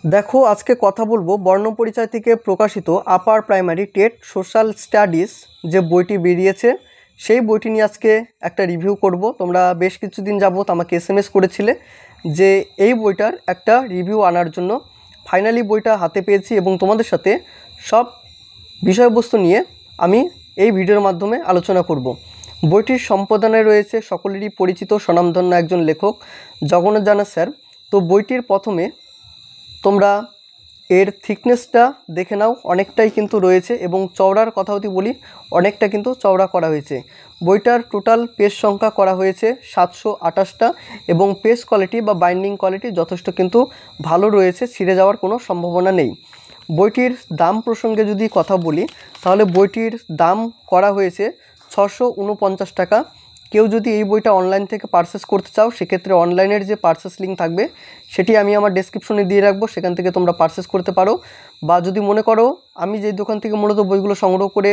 দেখো আজকে কথা বলবো বর্ণপরিচয় থেকে প্রকাশিত upper primary TET social studies যে বইটি বেরিয়েছে সেই বইটি নিয়ে আজকে একটা রিভিউ করব। তোমরা বেশ কিছুদিন যাবত আমাকে এসএমএস করেছিলে যে এই বইটার একটা রিভিউ আনার জন্য। ফাইনালি বইটা হাতে পেয়েছি এবং তোমাদের সাথে সব বিষয়বস্তু নিয়ে আমি এই ভিডিওর মাধ্যমে আলোচনা করব। বইটির সম্পাদনায় রয়েছে সকলেরই পরিচিত স্বনামধন্য একজন লেখক জগন্নাথ জানা স্যার। তো বইটির প্রথমে তোমরা এর থিকনেসটা দেখে নাও, অনেকটাই কিন্তু রয়েছে এবং চওড়ার কথা যদি বলি অনেকটা কিন্তু চওড়া করা হয়েছে। বইটার টোটাল পেজ সংখ্যা করা হয়েছে 728টা এবং পেজ কোয়ালিটি বা বাইন্ডিং কোয়ালিটি যথেষ্ট কিন্তু ভালো রয়েছে, ছিঁড়ে যাওয়ার কোনো সম্ভাবনা নেই। বইটির দাম প্রসঙ্গে যদি কথা বলি তাহলে বইটির দাম করা হয়েছে 649 টাকা। কেউ যদি এই বইটা অনলাইন থেকে পারচেস করতে চাও সেক্ষেত্রে অনলাইনের যে পারচেস লিঙ্ক থাকবে সেটি আমি আমার ডেসক্রিপশনে দিয়ে রাখবো, সেখান থেকে তোমরা পারচেস করতে পারো। বা যদি মনে করো আমি যেই দোকান থেকে মূলত বইগুলো সংগ্রহ করে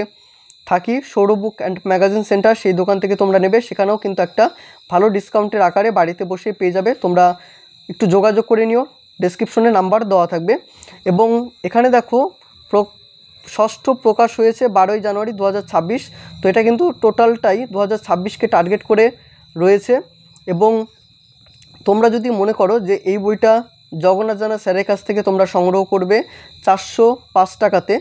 থাকি, সৌর বুক অ্যান্ড ম্যাগাজিন সেন্টার, সেই দোকান থেকে তোমরা নেবে, সেখানেও কিন্তু একটা ভালো ডিসকাউন্টের আকারে বাড়িতে বসে পেয়ে যাবে। তোমরা একটু যোগাযোগ করে নিও, ডেসক্রিপশনে নাম্বার দেওয়া থাকবে। এবং এখানে দেখো ষষ্ঠ প্রকাশ হয়েছে 12ই জানুয়ারি 2026। তো এটা কিন্তু টোটালটাই 2026কে টার্গেট করে রয়েছে। এবং তোমরা যদি মনে করো যে এই বইটা জগন্নাথ জানা স্যারের কাছ থেকে তোমরা সংগ্রহ করবে 405 টাকাতে,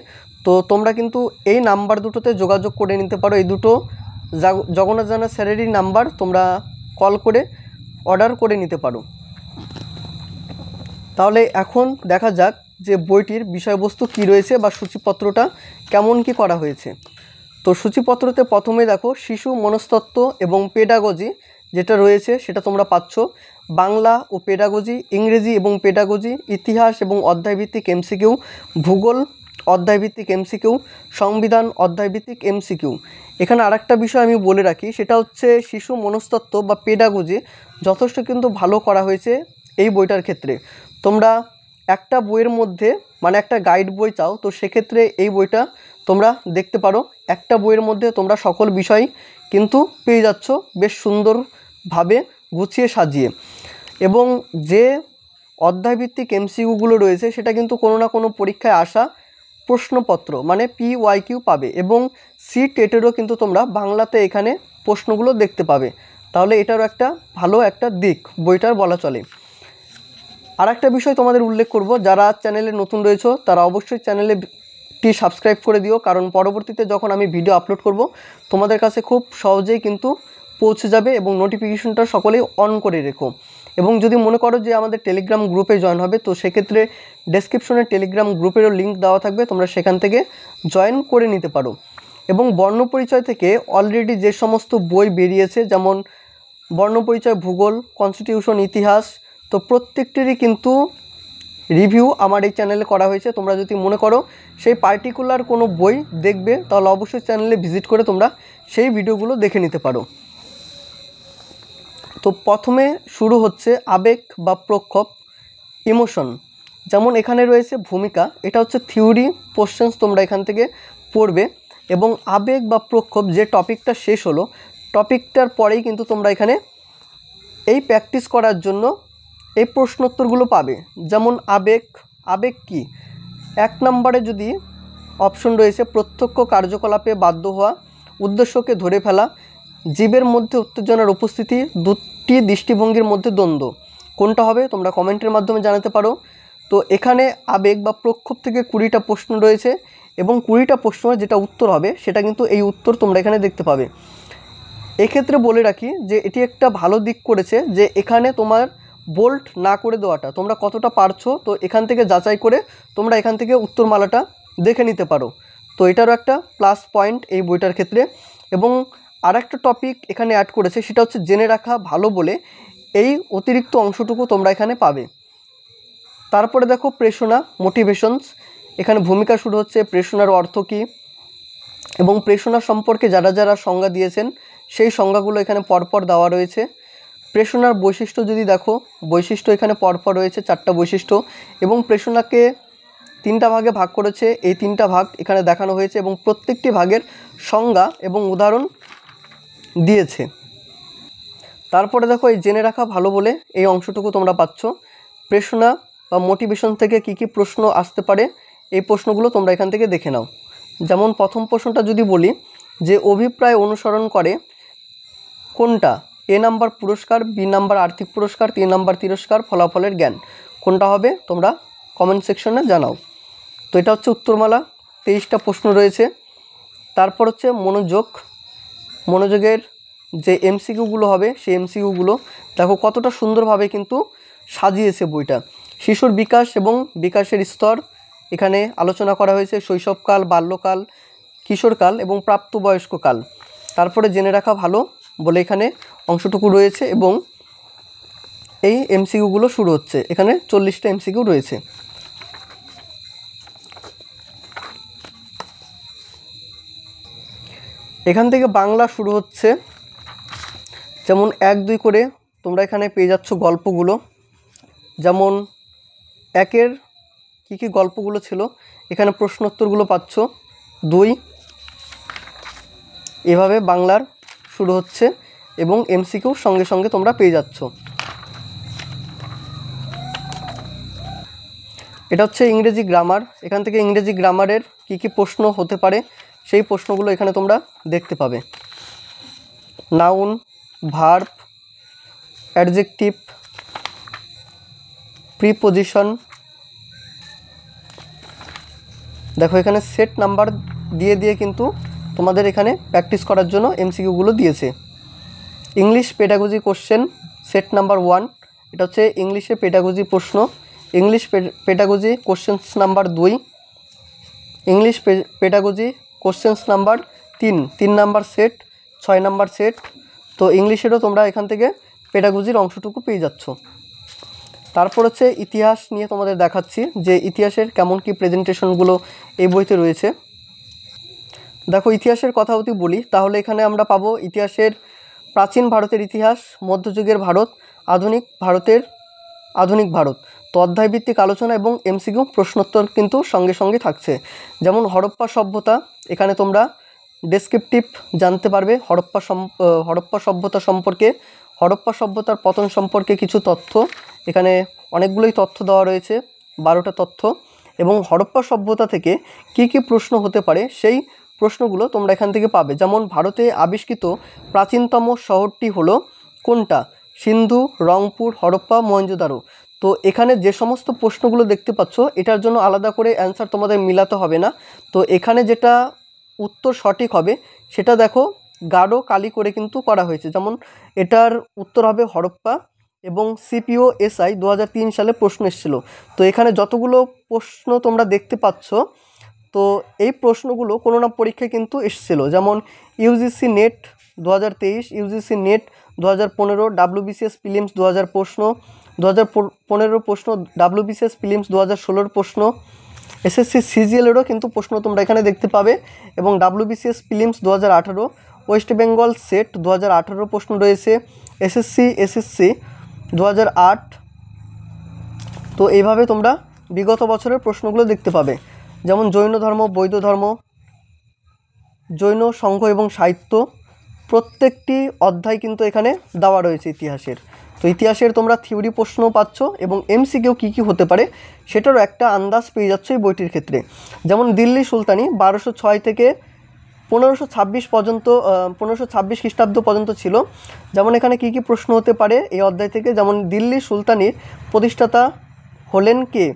তো তোমরা কিন্তু এই নাম্বার দুটোতে যোগাযোগ করে নিতে পারো। এই দুটো জগন্নাথ জানা স্যারেরই নাম্বার, তোমরা কল করে অর্ডার করে নিতে পারো। তাহলে এখন দেখা যাক যে বইটির বিষয়বস্তু কি রয়েছে বা সূচিপত্রটা কেমন কি করা হয়েছে। তো সূচিপত্রতে প্রথমে দেখো শিশু মনস্তত্ত্ব এবং পেডাগজি যেটা রয়েছে সেটা তোমরা পাচ্ছ। বাংলা ও পেডাগজি, ইংরেজি এবং পেডাগজি, ইতিহাস এবং অধ্যায়ভিত্তিক এমসিকিউ, ভূগোল অধ্যায়ভিত্তিক এমসিকিউ, সংবিধান অধ্যায়ভিত্তিক এমসিকিউ। এখানে আরেকটা বিষয় আমি বলে রাখি, সেটা হচ্ছে শিশু মনস্তত্ত্ব বা পেডাগজি যথেষ্ট কিন্তু ভালো করা হয়েছে এই বইটার ক্ষেত্রে। তোমরা একটা বইয়ের মধ্যে মানে একটা গাইড বই চাও তো সেক্ষেত্রে এই বইটা তোমরা দেখতে পারো। একটা বইয়ের মধ্যে তোমরা সকল বিষয় কিন্তু পেয়ে যাচ্ছ বেশ সুন্দরভাবে গুছিয়ে সাজিয়ে। এবং যে অধ্যায়ভিত্তিক এমসিকিউগুলো রয়েছে সেটা কিন্তু কোনো না কোনো পরীক্ষায় আসা প্রশ্নপত্র মানে PYQ পাবে এবং টেটেরও কিন্তু তোমরা বাংলাতে এখানে প্রশ্নগুলো দেখতে পাবে। তাহলে এটারও একটা ভালো একটা দিক বইটার বলা চলে। আর একটা বিষয় তোমাদের উল্লেখ করব, যারা চ্যানেলে নতুন রয়েছে তারা অবশ্যই চ্যানেলটি সাবস্ক্রাইব করে দিও, কারণ পরবর্তীতে যখন আমি ভিডিও আপলোড করব তোমাদের কাছে খুব সহজেই কিন্তু পৌঁছে যাবে এবং নোটিফিকেশনটা সকলেই অন করে রেখো। এবং যদি মনে করো যে আমাদের টেলিগ্রাম গ্রুপে জয়েন হবে তো সেক্ষেত্রে ডেসক্রিপশনে টেলিগ্রাম গ্রুপেরও লিঙ্ক দেওয়া থাকবে, তোমরা সেখান থেকে জয়েন করে নিতে পারো। এবং বর্ণপরিচয় থেকে অলরেডি যে সমস্ত বই বেরিয়েছে যেমন বর্ণপরিচয়, ভূগোল, কনস্টিটিউশন, ইতিহাস, তো প্রত্যেকটিরই কিন্তু রিভিউ আমার এই চ্যানেলে করা হয়েছে। তোমরা যদি মনে করো সেই পার্টিকুলার কোনো বই দেখবে তাহলে অবশ্যই চ্যানেলে ভিজিট করে তোমরা সেই ভিডিওগুলো দেখে নিতে পারো। তো প্রথমে শুরু হচ্ছে আবেগ বা প্রক্ষোভ, ইমোশন। যেমন এখানে রয়েছে ভূমিকা, এটা হচ্ছে থিওরি কোশ্চেন্স, তোমরা এখান থেকে পড়বে। এবং আবেগ বা প্রক্ষোভ যে টপিকটা শেষ হলো টপিকটার পরেই কিন্তু তোমরা এখানে এই প্র্যাকটিস করার জন্য এই প্রশ্নোত্তরগুলো পাবে। যেমন আবেগ কি? 1 নম্বরে যদি অপশন রয়েছে প্রত্যক্ষ কার্যকলাপে বাধ্য হওয়া, উদ্দেশ্যকে ধরে ফেলা, জীবের মধ্যে উত্তেজনার উপস্থিতি, দুটি দৃষ্টিভঙ্গির মধ্যে দ্বন্দ্ব। কোনটা হবে তোমরা কমেন্টের মাধ্যমে জানাতে পারো। তো এখানে আবেগ বা প্রক্ষোভ থেকে 20টা প্রশ্ন রয়েছে এবং 20টা প্রশ্নের যেটা উত্তর হবে সেটা কিন্তু এই উত্তর তোমরা এখানে দেখতে পাবে। এক্ষেত্রে বলে রাখি যে এটি একটা ভালো দিক করেছে যে এখানে তোমার বোল্ড না করে দেওয়াটা, তোমরা কতটা পারছো তো এখান থেকে যাচাই করে তোমরা এখান থেকে উত্তরমালাটা দেখে নিতে পারো। তো এটারও একটা প্লাস পয়েন্ট এই বইটার ক্ষেত্রে। এবং আরেকটা টপিক এখানে অ্যাড করেছে সেটা হচ্ছে জেনে রাখা ভালো বলে, এই অতিরিক্ত অংশটুকু তোমরা এখানে পাবে। তারপরে দেখো প্রেরণা, মোটিভেশনস। এখানে ভূমিকা শুরু হচ্ছে প্রেরণার অর্থ কী এবং প্রেরণা সম্পর্কে যারা যারা সংজ্ঞা দিয়েছেন সেই সংজ্ঞাগুলো এখানে পরপর দেওয়া রয়েছে। প্রেরণার বৈশিষ্ট্য যদি দেখো, বৈশিষ্ট্য এখানে পরপর রয়েছে 4টা বৈশিষ্ট্য এবং প্রেরণাকে 3টা ভাগে ভাগ করেছে। এই 3টা ভাগ এখানে দেখানো হয়েছে এবং প্রত্যেকটি ভাগের সংজ্ঞা এবং উদাহরণ দিয়েছে। তারপরে দেখো এই জেনে রাখা ভালো বলে এই অংশটুকু তোমরা পাচ্ছ। প্রেরণা বা মোটিভেশন থেকে কি কি প্রশ্ন আসতে পারে এই প্রশ্নগুলো তোমরা এখান থেকে দেখে নাও। যেমন প্রথম প্রশ্নটা যদি বলি যে অভিপ্রায় অনুসরণ করে কোনটা? এ নাম্বার পুরস্কার, বি নাম্বার আর্থিক পুরস্কার, 3 নাম্বার তিরস্কার, ফলাফলের জ্ঞান, কোনটা হবে তোমরা কমেন্ট সেকশনে জানাও। তো এটা হচ্ছে উত্তরমালা, 23টা প্রশ্ন রয়েছে। তারপর হচ্ছে মনোযোগের যে এমসিকিউগুলো হবে সেই এমসিকিউগুলো দেখো কতটা সুন্দরভাবে কিন্তু সাজিয়েছে বইটা। শিশুর বিকাশ এবং বিকাশের স্তর এখানে আলোচনা করা হয়েছে, শৈশবকাল, বাল্যকাল, কিশোরকাল এবং প্রাপ্তবয়স্ককাল। তারপরে জেনে রাখা ভালো বলে এখানে অংশটুকু রয়েছে এবং এই এমসিকিউগুলো শুরু হচ্ছে। এখানে 40টা এমসিকিউ রয়েছে। এখান থেকে বাংলা শুরু হচ্ছে, যেমন 1, 2 করে তোমরা এখানে পেয়ে যাচ্ছ গল্পগুলো। যেমন 1-এর কী কী গল্পগুলো ছিল এখানে প্রশ্নোত্তরগুলো পাচ্ছ। 2 এভাবে বাংলার শুরু হচ্ছে এবং এমসিকিউ সঙ্গে সঙ্গে তোমরা পেয়ে যাচ্ছ। এটা হচ্ছে ইংরেজি গ্রামার। এখান থেকে ইংরেজি গ্রামারের কী কী প্রশ্ন হতে পারে সেই প্রশ্নগুলো এখানে তোমরা দেখতে পাবে। Noun, verb, adjective, preposition. দেখো এখানে সেট নাম্বার দিয়ে কিন্তু তোমাদের এখানে প্র্যাকটিস করার জন্য এমসিকিউগুলো দিয়েছে। English pedagogy question set number 1, এটা হচ্ছে ইংলিশে পেডাগজি প্রশ্ন। English pedagogy questions number 2, English pedagogy questions number 3 number set, 6 number set. তো ইংলিশেরও তোমরা এখান থেকে পেডাগজির অংশটুকু পেয়ে যাচ্ছ। তারপর হচ্ছে ইতিহাস নিয়ে তোমাদের দেখাচ্ছি যে ইতিহাসের কেমন কি প্রেজেন্টেশনগুলো এই বইতে রয়েছে। দেখো ইতিহাসের কথা যদি বলি তাহলে এখানে আমরা পাবো ইতিহাসের প্রাচীন ভারতের ইতিহাস, মধ্যযুগের ভারত, আধুনিক ভারত। তো অধ্যায়ভিত্তিক আলোচনা এবং এমসিকিউ প্রশ্নোত্তর কিন্তু সঙ্গে সঙ্গে থাকছে। যেমন হরপ্পা সভ্যতা, এখানে তোমরা ডেসক্রিপটিভ জানতে পারবে হরপ্পা সভ্যতা সম্পর্কে, হরপ্পা সভ্যতার পতন সম্পর্কে কিছু তথ্য। এখানে অনেকগুলোই তথ্য দেওয়া রয়েছে, 12টা তথ্য। এবং হরপ্পা সভ্যতা থেকে কি কি প্রশ্ন হতে পারে সেই প্রশ্নগুলো তোমরা এখান থেকে পাবে। যেমন ভারতে আবিষ্কৃত প্রাচীনতম শহরটি হলো কোনটা? সিন্ধু, রংপুর, হরপ্পা, মহেঞ্জোদারো। তো এখানে যে সমস্ত প্রশ্নগুলো দেখতে পাচ্ছ এটার জন্য আলাদা করে অ্যান্সার তোমাদের মিলাতে হবে না। তো এখানে যেটা উত্তর সঠিক হবে সেটা দেখো গাঢ় কালি করে কিন্তু করা হয়েছে। যেমন এটার উত্তর হবে হরপ্পা এবং সিপিও এসআই 2003 সালে প্রশ্ন এসেছিলো। তো এখানে যতগুলো প্রশ্ন তোমরা দেখতে পাচ্ছ তো এই প্রশ্নগুলো কোনো না পরীক্ষায় কিন্তু এসেছিলো। যেমন UGC net 2023, UGC net 2015, WBCS prelims 2000 প্রশ্ন, 2015 প্রশ্ন, ডাব্লিউবিসিএস প্রিলিমস 2016 প্রশ্ন, এসএসসি সিজিএলেরও কিন্তু প্রশ্ন তোমরা এখানে দেখতে পাবে এবং WBCS prelims 2018, West Bengal set 2018 প্রশ্ন রয়েছে, এসএসসি 2008। তো এইভাবে তোমরা বিগত বছরের প্রশ্নগুলো দেখতে পাবে। যেমন জৈন ধর্ম, বৌদ্ধ ধর্ম, জৈন সংঘ এবং সাহিত্য, প্রত্যেকটি অধ্যায় কিন্তু এখানে দেওয়া রয়েছে ইতিহাসের। তো ইতিহাসের তোমরা থিওরি প্রশ্নও পাচ্ছ এবং এমসিকিউ কী কী হতে পারে সেটারও একটা আন্দাজ পেয়ে যাচ্ছ এই বইটির ক্ষেত্রে। যেমন দিল্লি সুলতানি 1206 থেকে 1526 পর্যন্ত, 1526 খ্রিস্টাব্দ পর্যন্ত ছিল। যেমন এখানে কী কী প্রশ্ন হতে পারে এই অধ্যায় থেকে, যেমন দিল্লি সুলতানির প্রতিষ্ঠাতা হলেন কে?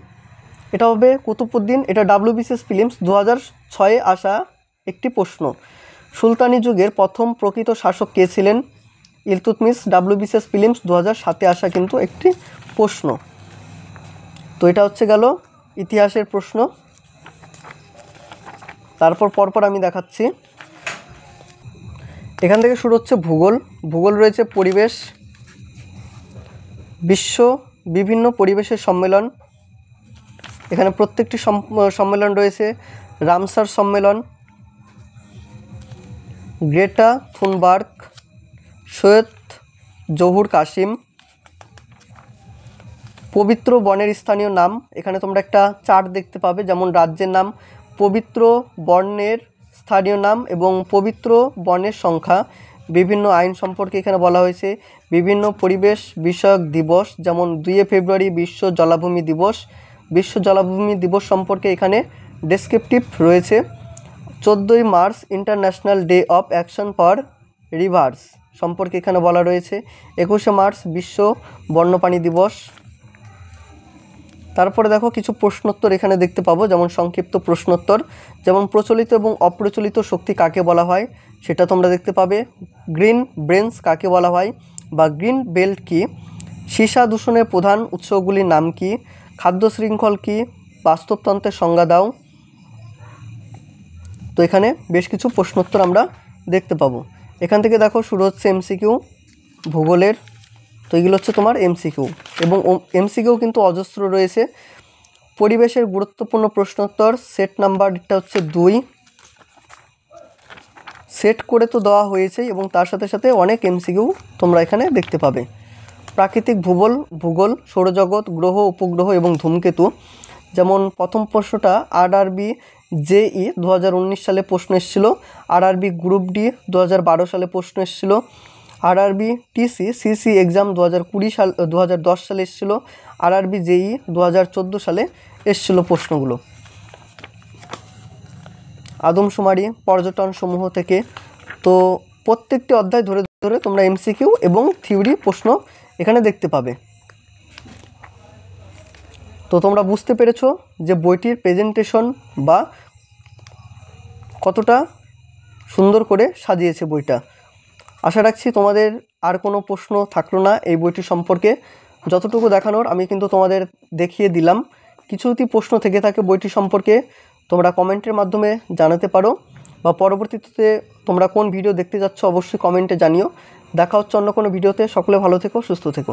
এটা হবে কুতুবউদ্দিন। এটা ডাব্লিউবিসিএস প্রিলিমস 2006-এ আসা একটি প্রশ্ন। সুলতানি যুগের প্রথম প্রকৃত শাসক কে ছিলেন? ইলতুৎমিশ, ডাব্লিউবিসিএস প্রিলিমস 2007-এ আসা কিন্তু একটি প্রশ্ন। তো এটা হচ্ছে গেল ইতিহাসের প্রশ্ন। তারপর পরপর আমি দেখাচ্ছি। এখান থেকে শুরু হচ্ছে ভূগোল। ভূগোল রয়েছে পরিবেশ, বিশ্ব বিভিন্ন পরিবেশের সম্মেলন। এখানে প্রত্যেকটি সম্মেলন রয়েছে। রামসার সম্মেলন, গ্রেটা থুনবার্গ, সৈয়দ জহুর কাসিম। পবিত্র বনের স্থানীয় নাম, এখানে তোমরা একটা চার্ট দেখতে পাবে। যেমন রাজ্যের নাম, পবিত্র বনের স্থানীয় নাম এবং পবিত্র বনের সংখ্যা, বিভিন্ন আইন সম্পর্কে এখানে বলা হয়েছে, বিভিন্ন পরিবেশ বিষয়ক দিবস, যেমন 2 ফেব্রুয়ারি বিশ্ব জলাভূমি দিবস, বিশ্ব জলাভূমি দিবস সম্পর্কে এখানে ডেসক্রিপটিভ রয়েছে। 14ই March international day of action for rivers সম্পর্কে এখানে বলা রয়েছে। 21শে মার্চ বিশ্ব বন্যপ্রাণী দিবস। তারপরে দেখো কিছু প্রশ্নোত্তর এখানে দেখতে পাবো, যেমন সংক্ষিপ্ত প্রশ্নোত্তর, যেমন প্রচলিত এবং অপ্রচলিত শক্তি কাকে বলা হয় সেটা তোমরা দেখতে পাবে। গ্রিন ব্রেন্স কাকে বলা হয় বা গ্রিন বেল্ট কি, সীসা দূষণের প্রধান উৎসগুলির নাম কি, খাদ্য শৃঙ্খল কি, বাস্তবতন্ত্রের সংজ্ঞা দাও। তো এখানে বেশ কিছু প্রশ্নোত্তর আমরা দেখতে পাবো। এখান থেকে দেখো শুরু হচ্ছে এমসিকিউ ভূগোলের। তো এগুলো হচ্ছে তোমার এমসিকিউ, এবং এমসিকিউ কিন্তু অজস্র রয়েছে। পরিবেশের গুরুত্বপূর্ণ প্রশ্নোত্তর সেট নাম্বারটা হচ্ছে 2, সেট করে তো দেওয়া হয়েছে এবং তার সাথে সাথে অনেক এমসিকিউ তোমরা এখানে দেখতে পাবে। প্রাকৃতিক ভূগোল, সৌরজগৎ, গ্রহ উপগ্রহ এবং ধূমকেতু, যেমন প্রথম প্রশ্নটা RRB JE 2019 সালে প্রশ্ন এসেছিল, RRB গ্রুপ ডি 2012 সালে প্রশ্ন এসেছিল, RRB TC CC এক্সাম 2010 সালে এসেছিল, RRB JE 2014 সালে এসেছিল প্রশ্নগুলো। আদমশুমারি, পর্যটন সমূহ থেকে। তো প্রত্যেকটি অধ্যায় ধরে ধরে তোমরা এমসিকিউ এবং থিওরি প্রশ্ন এখানে দেখতে পাবে। তো তোমরা বুঝতে পেরেছো যে বইটির প্রেজেন্টেশন বা কতটা সুন্দর করে সাজিয়েছে বইটা। আশা রাখছি তোমাদের আর কোনো প্রশ্ন থাকলো না এই বইটি সম্পর্কে। যতটুকু দেখানোর আমি কিন্তু তোমাদের দেখিয়ে দিলাম। কিছু যদি প্রশ্ন থেকে থাকে বইটি সম্পর্কে তোমরা কমেন্টের মাধ্যমে জানাতে পারো, বা পরবর্তীতে তোমরা কোন ভিডিও দেখতে যাচ্ছ অবশ্যই কমেন্টে জানিও। দেখা হচ্ছে অন্য কোনো ভিডিওতে। সকলে ভালো থেকো, সুস্থ থেকো।